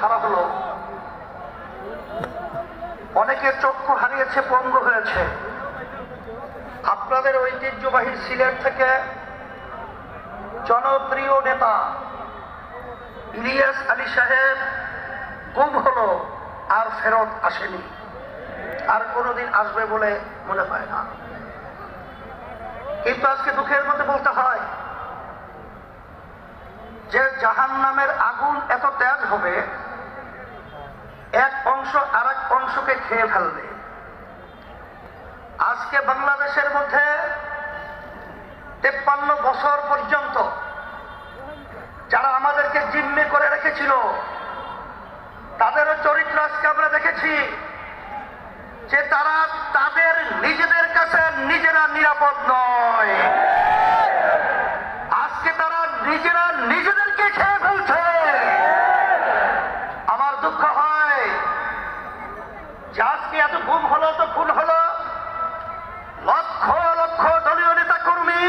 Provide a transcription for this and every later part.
হারা হলো, অনেকের চক্ষু হারিয়েছে, পঙ্গু হয়েছে। আপনাদের ঐতিহ্যবাহী সিলেট থেকে জনপ্রিয় নেতা ইলিয়াস আলী সাহেব গুম হলো, আর ফেরত আসেনি, আর কোনোদিন আসবে বলে মনে হয় না। কিন্তু আজকে দুঃখের মধ্যে বলতে হয় যে জাহান্নামের আগুন এত তেজ হবে, এক অংশ আর এক অংশকে খেয়ে ফেলবে। আজকে বাংলাদেশের মধ্যে 53 বছর পর্যন্ত যারা আমাদেরকে জিম্মি করে রেখেছিল, তাদেরও চরিত্র আজকে আমরা দেখেছি যে তারা তাদের নিজেদের কাছে নিজেরা নিরাপদ নয়। আজকে তারা নিজেরা নিজেদেরকে খেয়ে ফেলছে। আমার দুঃখ হয় যে আজকে এত গুম হলো, তো খুন হলো, লক্ষ লক্ষ দলীয় নেতা কর্মী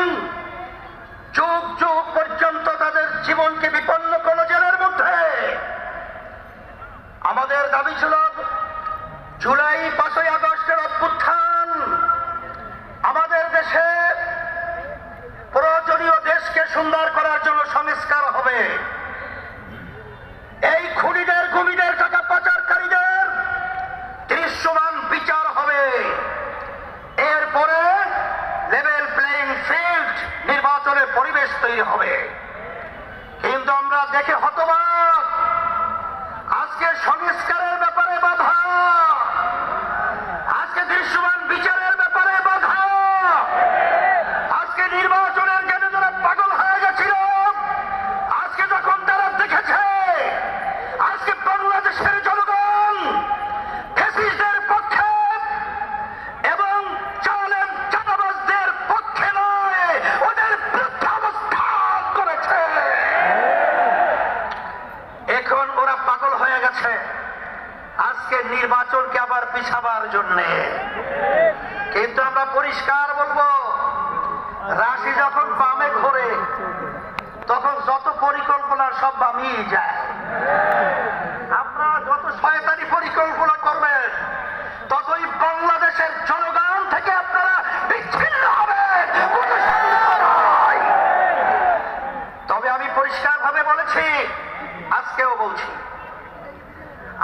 যুগ যুগ পর্যন্ত তাদের জীবনকে বিপন্ন করলো জেলের মধ্যে। আমাদের দাবি ছিল জুলাই 5ই আগস্টের অভ্যুত্থান, আমাদের দেশে প্রয়োজনীয় দেশকে সুন্দর করার জন্য সংস্কার হবে। এই খুনিদের, গুমিদের, টাকা পাচারকারীদের দৃশ্যমান বিচার হবে। এরপরে লেভেল প্লেইং ফিল্ড, নির্বাচনের পরিবেশ তৈরি হবে। কিন্তু আমরা দেখে হতবাক, আজকে সংস্কারের ব্যাপারে বাধা, আজকে দৃশ্যমান বিচারের ব্যাপারে বাধা, আজকে নির্বাচনের জন্য যারা পাগল হয়ে গেছিল, আজকে যখন তারা দেখেছে আজকে বাংলাদেশের জনগণ ফ্যাসিস্টদের পক্ষে এবং জালেম চাঁদাবাজদের পক্ষে নয়, ওদের বিরুদ্ধে অবস্থান করেছে। এখন ওরা পাগল হয়ে গেছে আজকে নির্বাচনকে আবার পিছাবার জন্যে। কিন্তু আমরা পরিষ্কার বলবো, রাশি যখন বামে ঘোরে তখন যত পরিকল্পনা সব বামিয়ে যায়। আপনারা যত শয়তানি পরিকল্পনা করবেন ততই বাংলাদেশের জনগণ থেকে আপনারা বিচ্ছিন্ন হবেন। কোনো সন্দেহ নাই। তবে আমি পরিষ্কার ভাবে বলেছি, আজকেও বলছি,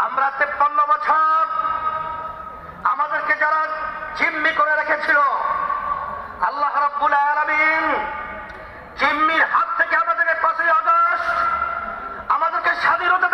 আমরা 53 বছর আমাদেরকে যারা জিম্মি করে রেখেছিল, আল্লাহ রাব্বুল আলামিন জিম্মির হাত থেকে আমাদেরকে 5ই আগস্ট আমাদেরকে স্বাধীনতা